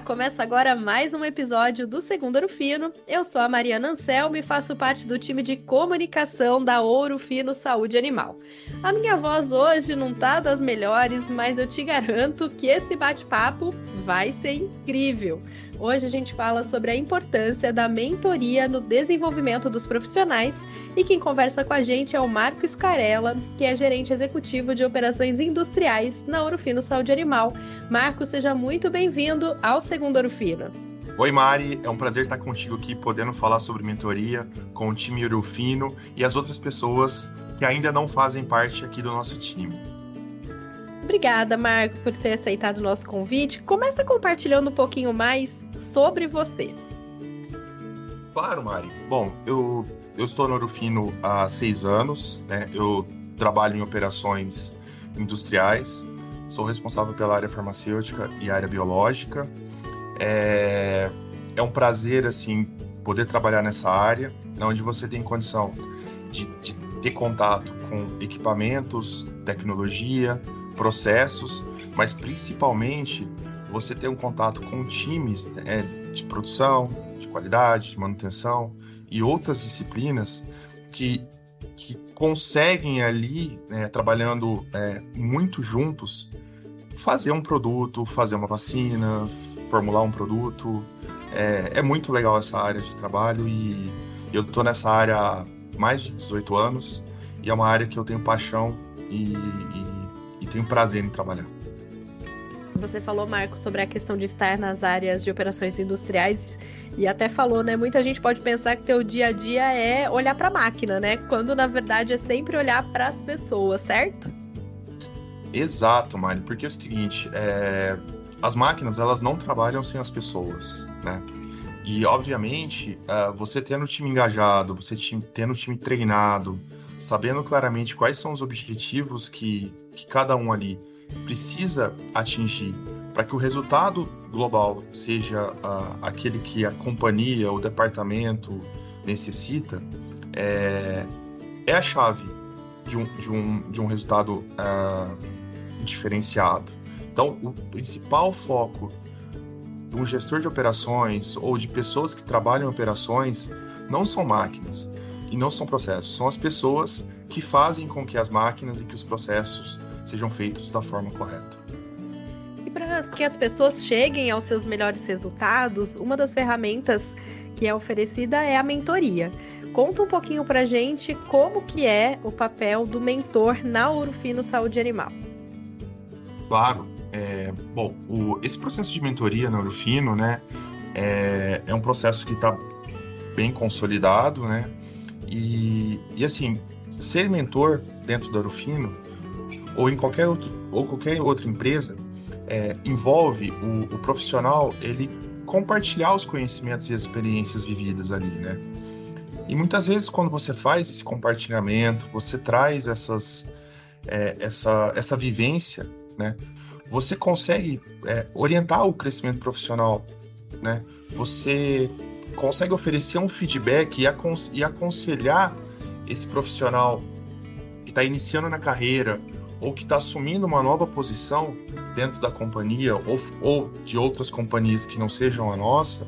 Começa agora mais um episódio do Segundo Ouro Fino. Eu sou a Mariana Anselmo e faço parte do time de comunicação da Ouro Fino Saúde Animal. A minha voz hoje não tá das melhores, mas eu te garanto que esse bate-papo vai ser incrível. Hoje a gente fala sobre a importância da mentoria no desenvolvimento dos profissionais e quem conversa com a gente é o Marco Scarella, que é gerente executivo de operações industriais na Ouro Fino Saúde Animal. Marco, seja muito bem-vindo ao Segundo Ouro Fino. Oi, Mari, é um prazer estar contigo aqui, podendo falar sobre mentoria com o time Ouro Fino e as outras pessoas que ainda não fazem parte aqui do nosso time. Obrigada, Marco, por ter aceitado o nosso convite. Começa compartilhando um pouquinho mais sobre você. Claro, Mari. Bom, eu estou no Ouro Fino há 6 anos, né? Eu trabalho em operações industriais, sou responsável pela área farmacêutica e área biológica. É um prazer, assim, poder trabalhar nessa área, onde você tem condição de ter contato com equipamentos, tecnologia, processos, mas principalmente você ter um contato com times de produção, de qualidade, de manutenção e outras disciplinas que conseguem ali, trabalhando muito juntos, fazer um produto, fazer uma vacina, formular um produto. É muito legal essa área de trabalho e eu estou nessa área há mais de 18 anos e é uma área que eu tenho paixão e tenho prazer em trabalhar. Você falou, Marco, sobre a questão de estar nas áreas de operações industriais e até falou, né? Muita gente pode pensar que teu dia a dia é olhar para a máquina, né? Quando na verdade é sempre olhar para as pessoas, certo? Exato, Mari, porque é o seguinte, as máquinas elas não trabalham sem as pessoas, né? E obviamente você tendo o time engajado, você tendo o time treinado, sabendo claramente quais são os objetivos que cada um ali precisa atingir para que o resultado global seja aquele que a companhia, o departamento necessita, é a chave de um resultado diferenciado. Então, o principal foco de um gestor de operações ou de pessoas que trabalham em operações não são máquinas e não são processos, são as pessoas que fazem com que as máquinas e que os processos sejam feitos da forma correta. E para que as pessoas cheguem aos seus melhores resultados, uma das ferramentas que é oferecida é a mentoria. Conta um pouquinho pra gente como que é o papel do mentor na Ouro Fino Saúde Animal. Claro. Esse processo de mentoria na Ouro Fino, né, é um processo que está bem consolidado, né, e assim, ser mentor dentro da Ouro Fino ou em qualquer outra empresa envolve o profissional ele compartilhar os conhecimentos e as experiências vividas ali, né, e muitas vezes quando você faz esse compartilhamento, você traz essa vivência, né, você consegue orientar o crescimento profissional, né? Você consegue oferecer um feedback e aconselhar esse profissional que está iniciando na carreira ou que está assumindo uma nova posição dentro da companhia ou de outras companhias que não sejam a nossa,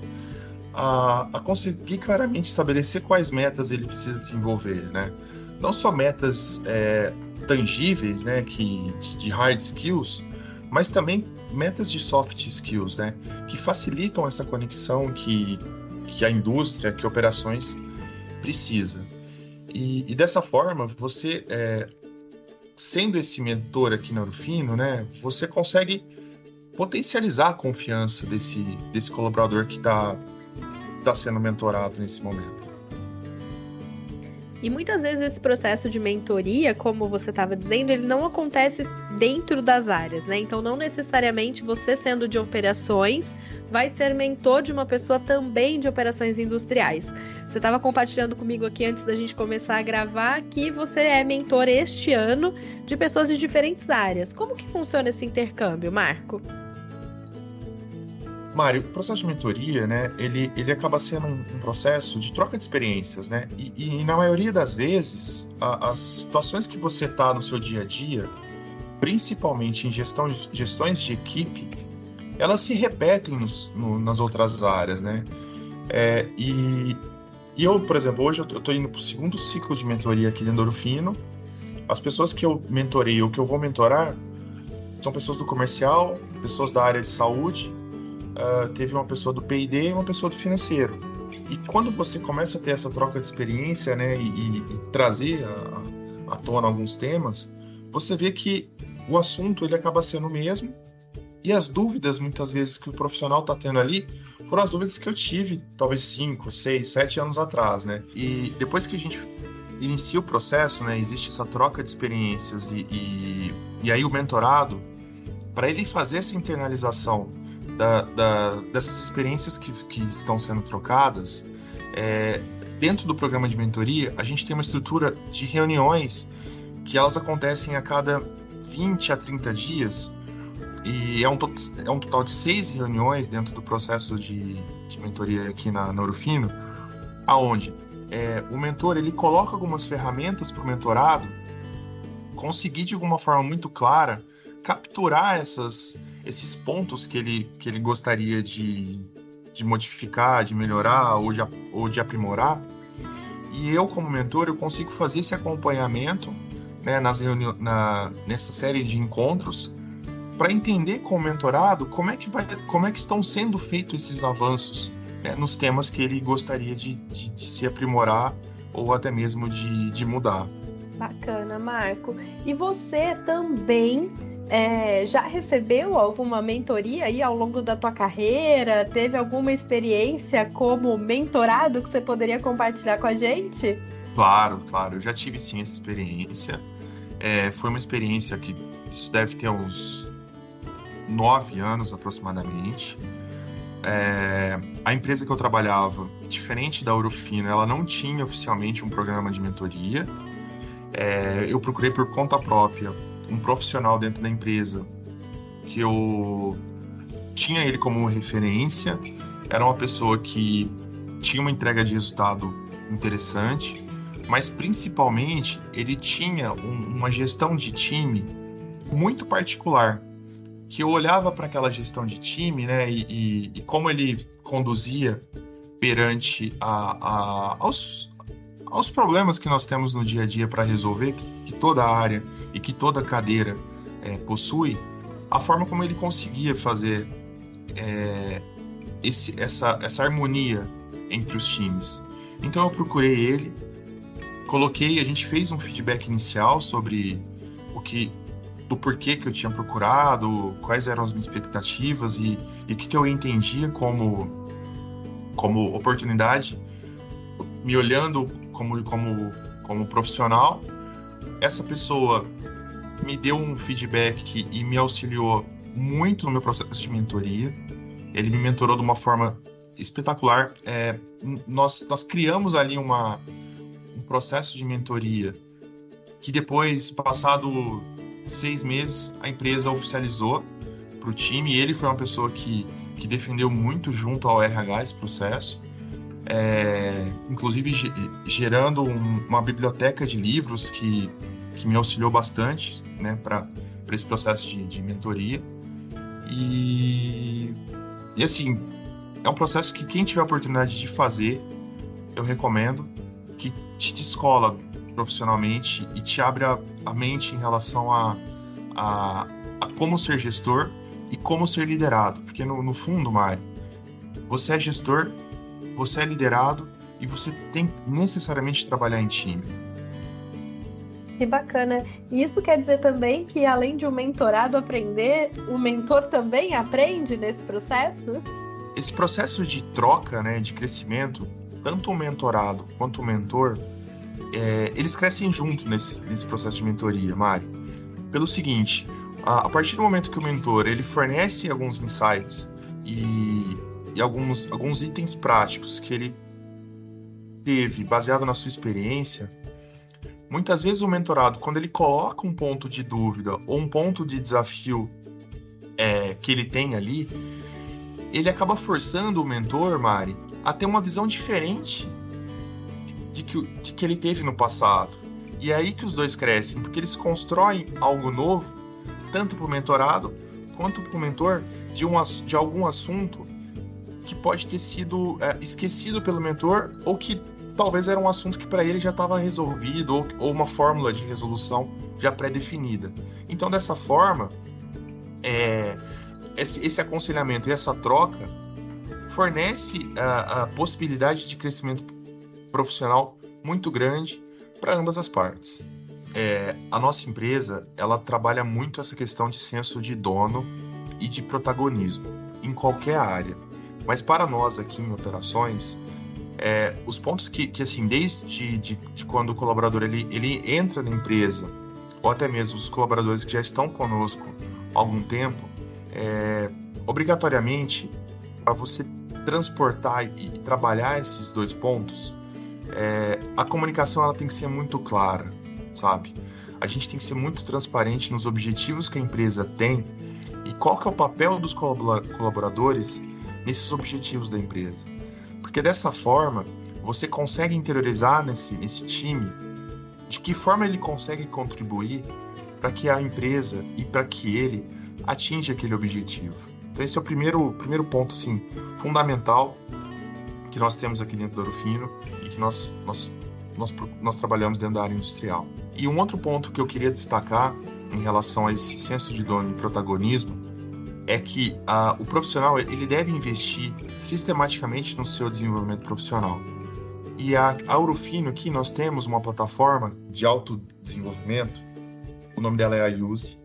a conseguir claramente estabelecer quais metas ele precisa desenvolver, né? Não só metas tangíveis, né, de hard skills, mas também metas de soft skills, né, que facilitam essa conexão que a indústria, que operações precisa. E dessa forma, você, sendo esse mentor aqui na Ouro Fino, né, você consegue potencializar a confiança desse colaborador que está sendo mentorado nesse momento. E muitas vezes esse processo de mentoria, como você estava dizendo, ele não acontece dentro das áreas, né? Então, não necessariamente você, sendo de operações, vai ser mentor de uma pessoa também de operações industriais. Você estava compartilhando comigo aqui antes da gente começar a gravar que você é mentor este ano de pessoas de diferentes áreas. Como que funciona esse intercâmbio, Marco? Mário, o processo de mentoria, né, ele acaba sendo um processo de troca de experiências, né, e na maioria das vezes, as situações que você está no seu dia a dia, principalmente em gestões de equipe, elas se repetem nas outras áreas, né? E eu, por exemplo, hoje eu estou indo para o segundo ciclo de mentoria aqui dentro do Ouro Fino. As pessoas que eu mentorei ou que eu vou mentorar são pessoas do comercial, pessoas da área de saúde, teve uma pessoa do P&D e uma pessoa do financeiro. E quando você começa a ter essa troca de experiência, né, e trazer à tona alguns temas, você vê que o assunto ele acaba sendo o mesmo, e as dúvidas, muitas vezes, que o profissional está tendo ali, foram as dúvidas que eu tive, talvez 5, 6, 7 anos atrás, né? E depois que a gente inicia o processo, né, existe essa troca de experiências e aí o mentorado, para ele fazer essa internalização dessas experiências que estão sendo trocadas, dentro do programa de mentoria, a gente tem uma estrutura de reuniões que elas acontecem a cada 20 a 30 dias, e é um total de 6 reuniões dentro do processo de mentoria aqui na Ouro Fino, aonde o mentor ele coloca algumas ferramentas para o mentorado conseguir de alguma forma muito clara capturar esses pontos que ele gostaria de modificar, de melhorar ou de aprimorar. E eu, como mentor, eu consigo fazer esse acompanhamento, né, nessa série de encontros, para entender com o mentorado como é que estão sendo feitos esses avanços, né, nos temas que ele gostaria de se aprimorar ou até mesmo de mudar. Bacana, Marco. E você também já recebeu alguma mentoria aí ao longo da tua carreira? Teve alguma experiência como mentorado que você poderia compartilhar com a gente? Claro, eu já tive sim essa experiência. Foi uma experiência que isso deve ter uns 9 anos aproximadamente. A empresa que eu trabalhava, diferente da Ouro Fino, ela não tinha oficialmente um programa de mentoria. Eu procurei por conta própria um profissional dentro da empresa que eu tinha ele como referência. Era uma pessoa que tinha uma entrega de resultado interessante, mas principalmente ele tinha uma gestão de time muito particular, que eu olhava para aquela gestão de time, né, e como ele conduzia perante aos problemas que nós temos no dia a dia para resolver, que toda área e que toda cadeira possui, a forma como ele conseguia fazer essa harmonia entre os times. Então eu procurei ele, a gente fez um feedback inicial sobre do porquê que eu tinha procurado, quais eram as minhas expectativas e o que eu entendia como oportunidade, me olhando como profissional. Essa pessoa me deu um feedback e me auxiliou muito no meu processo de mentoria. Ele me mentorou de uma forma espetacular. Nós criamos ali um processo de mentoria que depois, passado 6 meses, a empresa oficializou para o time, e ele foi uma pessoa que defendeu muito junto ao RH esse processo, inclusive gerando uma biblioteca de livros que me auxiliou bastante, né, para esse processo de mentoria. E assim, é um processo que quem tiver a oportunidade de fazer, eu recomendo, que te descola profissionalmente e te abre a mente em relação a como ser gestor e como ser liderado. Porque no fundo, Mário, você é gestor, você é liderado e você tem necessariamente de trabalhar em time. Que bacana. E isso quer dizer também que, além de um mentorado aprender, o mentor também aprende nesse processo? Esse processo de troca, né, de crescimento, tanto o mentorado quanto o mentor, eles crescem junto nesse processo de mentoria, Mário. Pelo seguinte, a partir do momento que o mentor ele fornece alguns insights e alguns itens práticos que ele teve baseado na sua experiência, muitas vezes o mentorado, quando ele coloca um ponto de dúvida ou um ponto de desafio que ele tem ali, ele acaba forçando o mentor, Mari, a ter uma visão diferente de que ele teve no passado. E é aí que os dois crescem, porque eles constroem algo novo, tanto para o mentorado quanto para o mentor de algum assunto que pode ter sido esquecido pelo mentor, ou que talvez era um assunto que para ele já estava resolvido, ou uma fórmula de resolução já pré-definida. Então, dessa forma, esse aconselhamento e essa troca fornece a possibilidade de crescimento profissional muito grande para ambas as partes. A nossa empresa, ela trabalha muito essa questão de senso de dono e de protagonismo em qualquer área. Mas para nós aqui em operações, os pontos que assim, desde quando o colaborador ele entra na empresa, ou até mesmo os colaboradores que já estão conosco há algum tempo, obrigatoriamente, para você transportar e trabalhar esses dois pontos, a comunicação ela tem que ser muito clara, sabe? A gente tem que ser muito transparente nos objetivos que a empresa tem e qual que é o papel dos colaboradores nesses objetivos da empresa. Porque dessa forma, você consegue interiorizar nesse time de que forma ele consegue contribuir para que a empresa e para que ele atinja aquele objetivo. Então esse é o primeiro ponto assim, fundamental que nós temos aqui dentro do Ouro Fino e que nós trabalhamos dentro da área industrial. E um outro ponto que eu queria destacar em relação a esse senso de dono e protagonismo é que o profissional ele deve investir sistematicamente no seu desenvolvimento profissional. E a Ouro Fino aqui nós temos uma plataforma de autodesenvolvimento, o nome dela é a Use.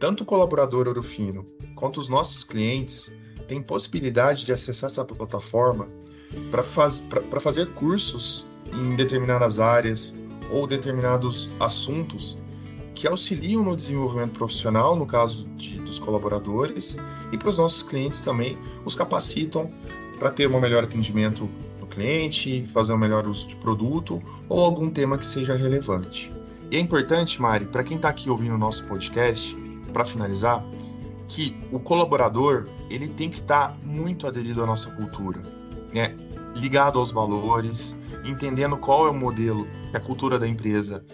Tanto o colaborador Ouro Fino quanto os nossos clientes têm possibilidade de acessar essa plataforma para fazer cursos em determinadas áreas ou determinados assuntos que auxiliam no desenvolvimento profissional, no caso dos colaboradores, e para os nossos clientes também os capacitam para ter um melhor atendimento do cliente, fazer um melhor uso de produto ou algum tema que seja relevante. E é importante, Mari, para quem está aqui ouvindo o nosso podcast, para finalizar, que o colaborador ele tem que estar muito aderido à nossa cultura, né? Ligado aos valores, entendendo qual é o modelo que a cultura da empresa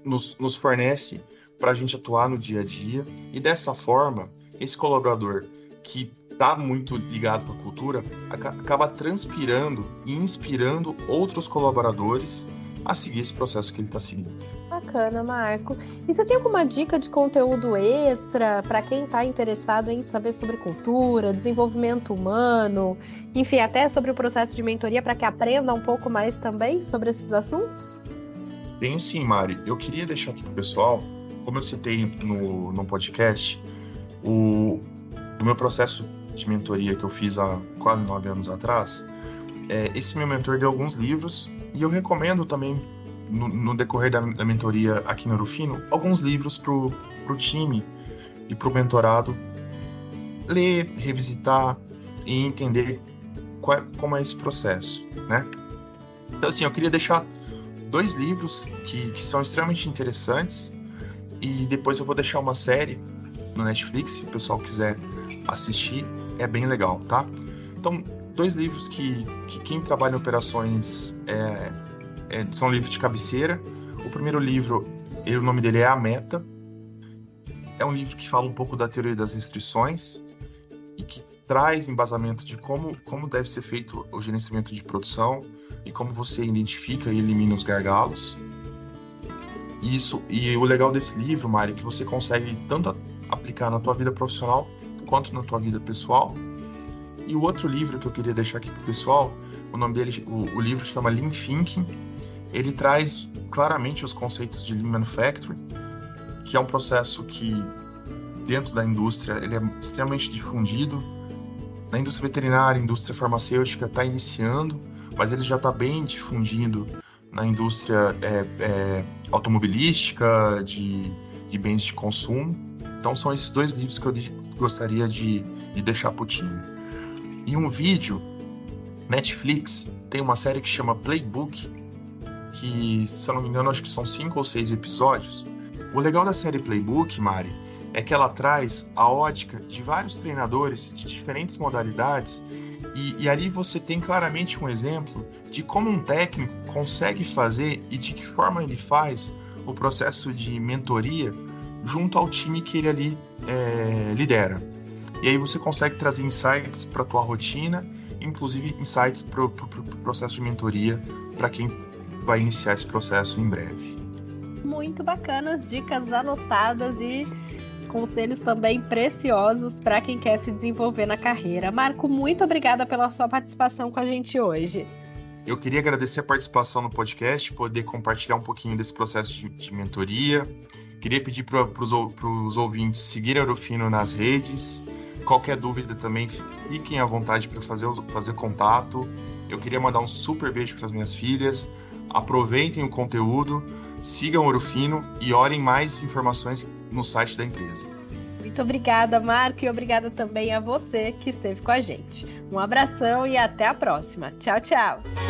nos fornece para a gente atuar no dia a dia. E dessa forma, esse colaborador que está muito ligado com a cultura acaba transpirando e inspirando outros colaboradores a seguir esse processo que ele está seguindo. Bacana, Marco. E você tem alguma dica de conteúdo extra para quem está interessado em saber sobre cultura, desenvolvimento humano, enfim, até sobre o processo de mentoria, para que aprenda um pouco mais também sobre esses assuntos? Tenho sim, Mari. Eu queria deixar aqui para o pessoal, como eu citei no podcast, o meu processo de mentoria que eu fiz há quase 9 anos atrás. Esse meu mentor deu alguns livros e eu recomendo também, no decorrer da mentoria aqui no Ouro Fino, alguns livros para o time e para o mentorado ler, revisitar e entender como é esse processo, né? Então, assim, eu queria deixar 2 livros que são extremamente interessantes e depois eu vou deixar uma série no Netflix, se o pessoal quiser assistir, é bem legal, tá? Então, 2 livros que quem trabalha em operações são livros de cabeceira. O primeiro livro, o nome dele é A Meta. É um livro que fala um pouco da teoria das restrições e que traz embasamento de como deve ser feito o gerenciamento de produção e como você identifica e elimina os gargalos. E o legal desse livro, Mari, é que você consegue tanto aplicar na tua vida profissional quanto na tua vida pessoal. E o outro livro que eu queria deixar aqui para o pessoal, o nome dele, o livro se chama Lean Thinking. Ele traz claramente os conceitos de Lean Manufacturing, que é um processo que, dentro da indústria, ele é extremamente difundido. Na indústria veterinária, indústria farmacêutica está iniciando, mas ele já está bem difundido na indústria automobilística, de bens de consumo. Então são esses 2 livros que eu gostaria de deixar para o time. E um vídeo, Netflix tem uma série que chama Playbook, que, se eu não me engano, acho que são 5 ou 6 episódios. O legal da série Playbook, Mari, é que ela traz a ótica de vários treinadores de diferentes modalidades e ali você tem claramente um exemplo de como um técnico consegue fazer e de que forma ele faz o processo de mentoria junto ao time que ele ali lidera. E aí você consegue trazer insights para a tua rotina, inclusive insights para o processo de mentoria, para quem vai iniciar esse processo em breve. Muito bacanas, dicas anotadas e conselhos também preciosos para quem quer se desenvolver na carreira. Marco, muito obrigada pela sua participação com a gente hoje. Eu queria agradecer a participação no podcast, poder compartilhar um pouquinho desse processo de mentoria. Queria pedir para os ouvintes seguirem a Ourofino nas redes. Qualquer dúvida também, fiquem à vontade para fazer contato. Eu queria mandar um super beijo para as minhas filhas. Aproveitem o conteúdo, sigam o Ourofino e olhem mais informações no site da empresa. Muito obrigada, Marco, e obrigada também a você que esteve com a gente. Um abração e até a próxima. Tchau, tchau!